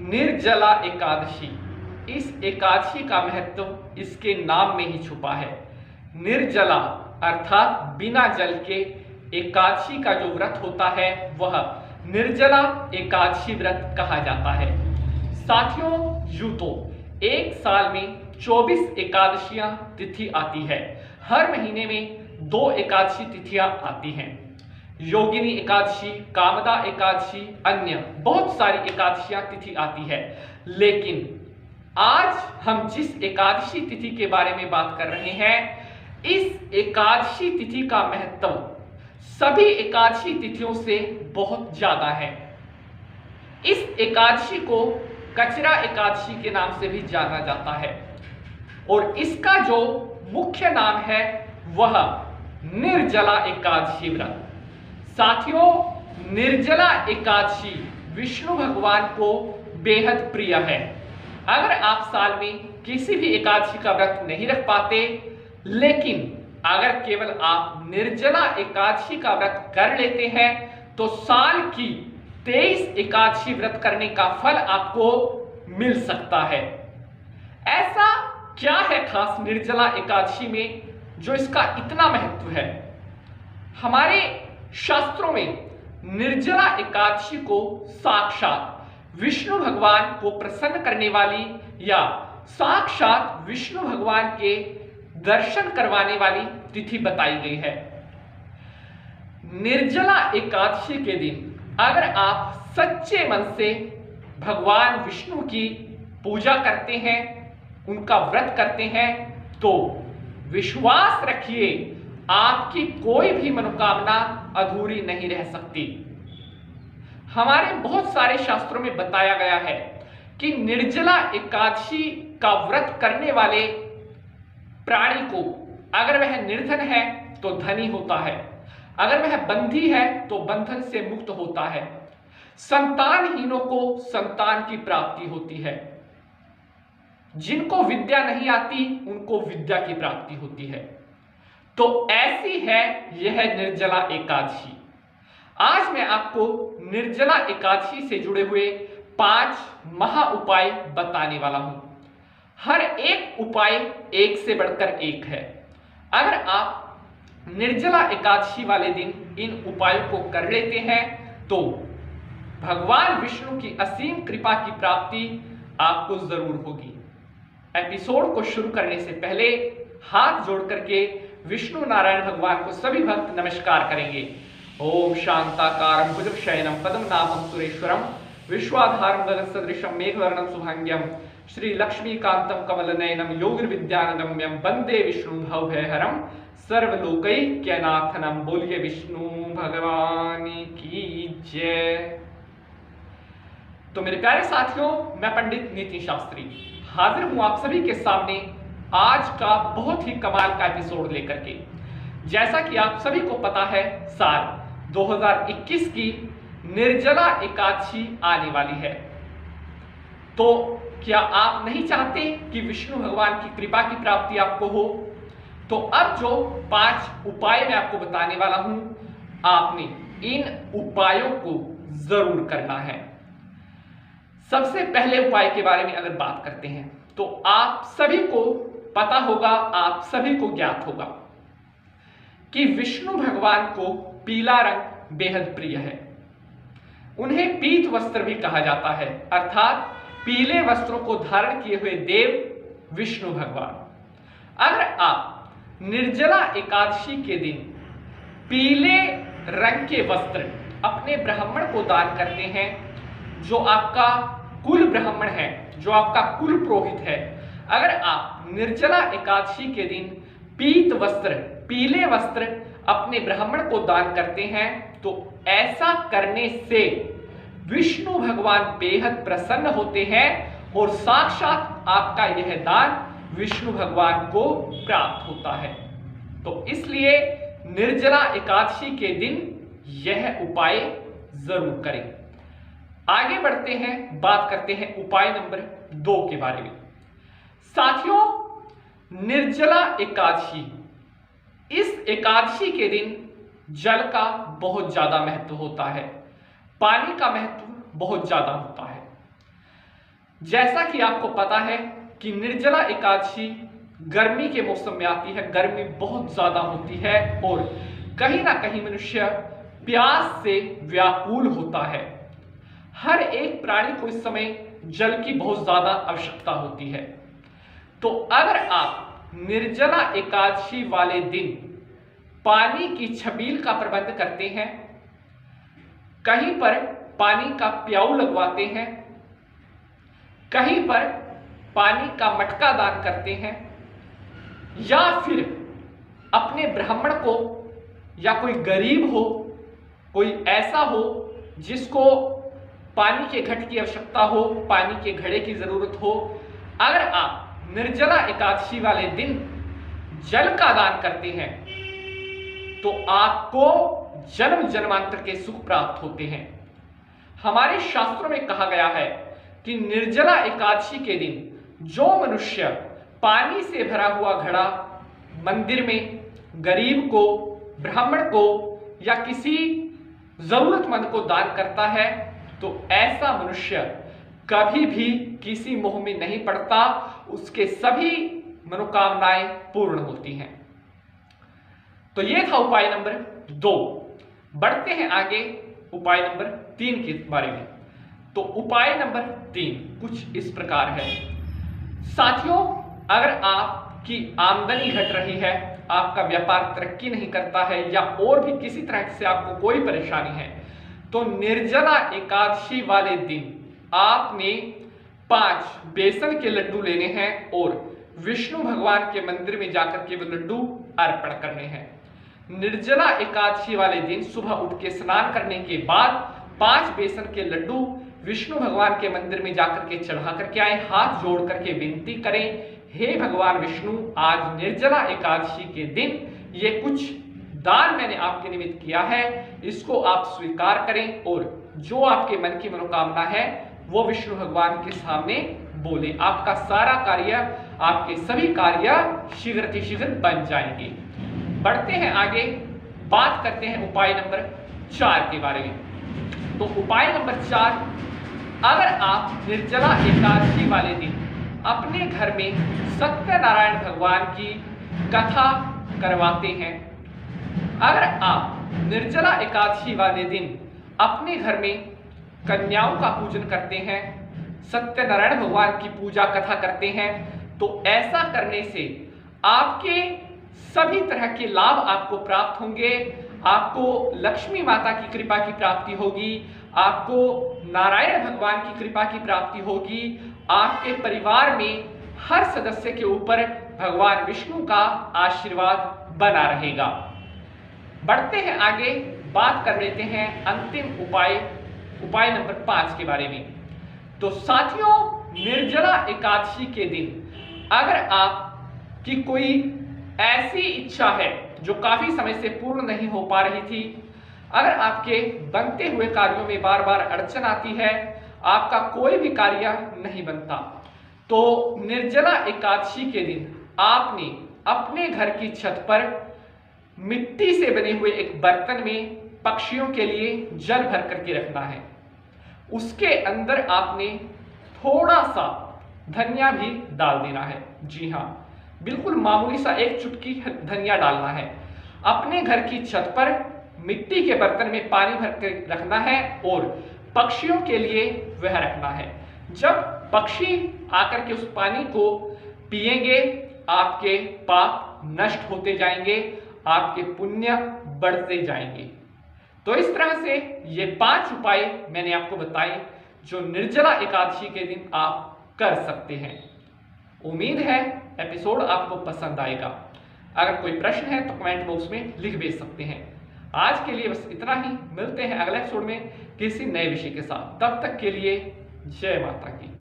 निर्जला एकादशी। इस एकादशी का महत्व इसके नाम में ही छुपा है। निर्जला अर्थात बिना जल के एकादशी का जो व्रत होता है वह निर्जला एकादशी व्रत कहा जाता है। साथियों, यूं तो एक साल में 24 एकादशियां तिथि आती है। हर महीने में 2 एकादशी तिथियां आती हैं। योगिनी एकादशी, कामदा एकादशी, अन्य बहुत सारी एकादशियां तिथि आती है। लेकिन आज हम जिस एकादशी तिथि के बारे में बात कर रहे हैं, इस एकादशी तिथि का महत्व सभी एकादशी तिथियों से बहुत ज्यादा है। इस एकादशी को कचरा एकादशी के नाम से भी जाना जाता है और इसका जो मुख्य नाम है वह निर्जला एकादशी व्रत। साथियों, निर्जला एकादशी विष्णु भगवान को बेहद प्रिय है। अगर आप साल में किसी भी एकादशी का व्रत नहीं रख पाते, लेकिन अगर केवल आप निर्जला एकादशी का व्रत कर लेते हैं तो साल की 23 एकादशी व्रत करने का फल आपको मिल सकता है। ऐसा क्या है खास निर्जला एकादशी में जो इसका इतना महत्व है? हमारे शास्त्रों में निर्जला एकादशी को साक्षात विष्णु भगवान को प्रसन्न करने वाली या साक्षात विष्णु भगवान के दर्शन करवाने वाली तिथि बताई गई है। निर्जला एकादशी के दिन अगर आप सच्चे मन से भगवान विष्णु की पूजा करते हैं, उनका व्रत करते हैं, तो विश्वास रखिए आपकी कोई भी मनोकामना अधूरी नहीं रह सकती। हमारे बहुत सारे शास्त्रों में बताया गया है कि निर्जला एकादशी का व्रत करने वाले प्राणी को अगर वह निर्धन है तो धनी होता है, अगर वह बंधी है तो बंधन से मुक्त होता है, संतानहीनों को संतान की प्राप्ति होती है, जिनको विद्या नहीं आती उनको विद्या की प्राप्ति होती है। तो ऐसी है यह निर्जला एकादशी। आज मैं आपको निर्जला एकादशी से जुड़े हुए 5 महा उपाय बताने वाला हूं। हर एक उपाय एक से बढ़कर एक है। अगर आप निर्जला एकादशी वाले दिन इन उपायों को कर लेते हैं तो भगवान विष्णु की असीम कृपा की प्राप्ति आपको जरूर होगी। एपिसोड को शुरू करने से पहले हाथ जोड़ करके विष्णु नारायण भगवान को सभी भक्त नमस्कार करेंगे। ओम शांताकारं भुजगशयनं पद्म नाभं सुरेश्वरं विश्वाधारं गगनसदृशं मेघवर्णं शुभांग्यं श्री लक्ष्मीकांतं कमलनयनं योगिर्विद्यानगम्यं वंदे विष्णु भवभयहरं सर्वलोकैक्यनाथनं। बोलिए विष्णु भगवान की जय। तो मेरे प्यारे साथियों, मैं पंडित नितिन शास्त्री हाजिर हूं आप सभी के सामने आज का बहुत ही कमाल का एपिसोड लेकर के। जैसा कि आप सभी को पता है, साल 2021 की निर्जला एकादशी आने वाली है। तो क्या आप नहीं चाहते कि विष्णु भगवान की कृपा की प्राप्ति आपको हो? तो अब जो 5 उपाय मैं आपको बताने वाला हूं, आपने इन उपायों को जरूर करना है। सबसे पहले उपाय के बारे में अगर बात करते हैं तो आप सभी को पता होगा, आप सभी को ज्ञात होगा कि विष्णु भगवान को पीला रंग बेहद प्रिय है। उन्हें पीत वस्त्र भी कहा जाता है, अर्थात पीले वस्त्रों को धारण किए हुए देव विष्णु भगवान। अगर आप निर्जला एकादशी के दिन पीले रंग के वस्त्र अपने ब्राह्मण को दान करते हैं, जो आपका कुल ब्राह्मण है, जो आपका कुल पुरोहित है, अगर आप निर्जला एकादशी के दिन पीत वस्त्र, पीले वस्त्र अपने ब्राह्मण को दान करते हैं तो ऐसा करने से विष्णु भगवान बेहद प्रसन्न होते हैं और साक्षात आपका यह दान विष्णु भगवान को प्राप्त होता है। तो इसलिए निर्जला एकादशी के दिन यह उपाय जरूर करें। आगे बढ़ते हैं, बात करते हैं उपाय नंबर 2 के बारे में। साथियों, निर्जला एकादशी, इस एकादशी के दिन जल का बहुत ज्यादा महत्व होता है, पानी का महत्व बहुत ज्यादा होता है। जैसा कि आपको पता है कि निर्जला एकादशी गर्मी के मौसम में आती है, गर्मी बहुत ज्यादा होती है और कहीं ना कहीं मनुष्य प्यास से व्याकुल होता है। हर एक प्राणी को इस समय जल की बहुत ज्यादा आवश्यकता होती है। तो अगर आप निर्जला एकादशी वाले दिन पानी की छबील का प्रबंध करते हैं, कहीं पर पानी का प्याऊ लगवाते हैं, कहीं पर पानी का मटका दान करते हैं, या फिर अपने ब्राह्मण को या कोई गरीब हो, कोई ऐसा हो जिसको पानी के घट की आवश्यकता हो, पानी के घड़े की जरूरत हो, अगर आप निर्जला एकादशी वाले दिन जल का दान करते हैं तो आपको जन्म जन्मांतर के सुख प्राप्त होते हैं। हमारे शास्त्रों में कहा गया है कि निर्जला एकादशी के दिन जो मनुष्य पानी से भरा हुआ घड़ा मंदिर में गरीब को, ब्राह्मण को या किसी जरूरतमंद को दान करता है तो ऐसा मनुष्य कभी भी किसी मोह में नहीं पड़ता, उसके सभी मनोकामनाएं पूर्ण होती हैं। तो ये था उपाय नंबर 2। बढ़ते हैं आगे उपाय नंबर 3 के बारे में। तो उपाय नंबर 3 कुछ इस प्रकार है। साथियों, अगर आपकी आमदनी घट रही है, आपका व्यापार तरक्की नहीं करता है या और भी किसी तरह से आपको कोई परेशानी है, तो निर्जला एकादशी वाले दिन आपने 5 बेसन के लड्डू लेने हैं और विष्णु भगवान के मंदिर में जाकर के वो लड्डू अर्पण करने हैं। निर्जला एकादशी वाले दिन सुबह उठ के स्नान करने के बाद 5 बेसन के लड्डू विष्णु भगवान के मंदिर में जाकर के चढ़ा करके आए, हाथ जोड़ करके विनती करें, हे भगवान विष्णु, आज निर्जला एकादशी के दिन ये कुछ दान मैंने आपके निमित्त किया है, इसको आप स्वीकार करें और जो आपके मन की मनोकामना है वो विष्णु भगवान के सामने बोले। आपका सारा कार्य, आपके सभी कार्य शीघ्र बन जाएंगे। बढ़ते हैं आगे, बात करते हैं उपाय नंबर 4 के बारे में। तो उपाय नंबर 4, अगर आप निर्जला एकादशी वाले दिन अपने घर में सत्यनारायण भगवान की कथा करवाते हैं, अगर आप निर्जला एकादशी वाले दिन अपने घर में कन्याओं का पूजन करते हैं, सत्यनारायण भगवान की पूजा कथा करते हैं, तो ऐसा करने से आपके सभी तरह के लाभ आपको प्राप्त होंगे। आपको लक्ष्मी माता की कृपा की प्राप्ति होगी, आपको नारायण भगवान की कृपा की प्राप्ति होगी, आपके परिवार में हर सदस्य के ऊपर भगवान विष्णु का आशीर्वाद बना रहेगा। बढ़ते हैं आगे, बात कर लेते हैं अंतिम उपाय नंबर 5 के बारे में। तो साथियों, निर्जला एकादशी के दिन अगर आपकी कोई ऐसी इच्छा है जो काफी समय से पूर्ण नहीं हो पा रही थी, अगर आपके बनते हुए कार्यों में बार बार अड़चन आती है, आपका कोई भी कार्य नहीं बनता, तो निर्जला एकादशी के दिन आपने अपने घर की छत पर मिट्टी से बने हुए एक बर्तन में पक्षियों के लिए जल भर करके रखना है। उसके अंदर आपने थोड़ा सा धनिया भी डाल देना है। जी हाँ, बिल्कुल मामूली सा एक चुटकी धनिया डालना है। अपने घर की छत पर मिट्टी के बर्तन में पानी भर के रखना है और पक्षियों के लिए वह रखना है। जब पक्षी आकर के उस पानी को पिएंगे, आपके पाप नष्ट होते जाएंगे, आपके पुण्य बढ़ते जाएंगे। तो इस तरह से ये 5 उपाय मैंने आपको बताए जो निर्जला एकादशी के दिन आप कर सकते हैं। उम्मीद है एपिसोड आपको पसंद आएगा। अगर कोई प्रश्न है तो कमेंट बॉक्स में लिख भेज सकते हैं। आज के लिए बस इतना ही, मिलते हैं अगले एपिसोड में किसी नए विषय के साथ। तब तक के लिए जय माता की।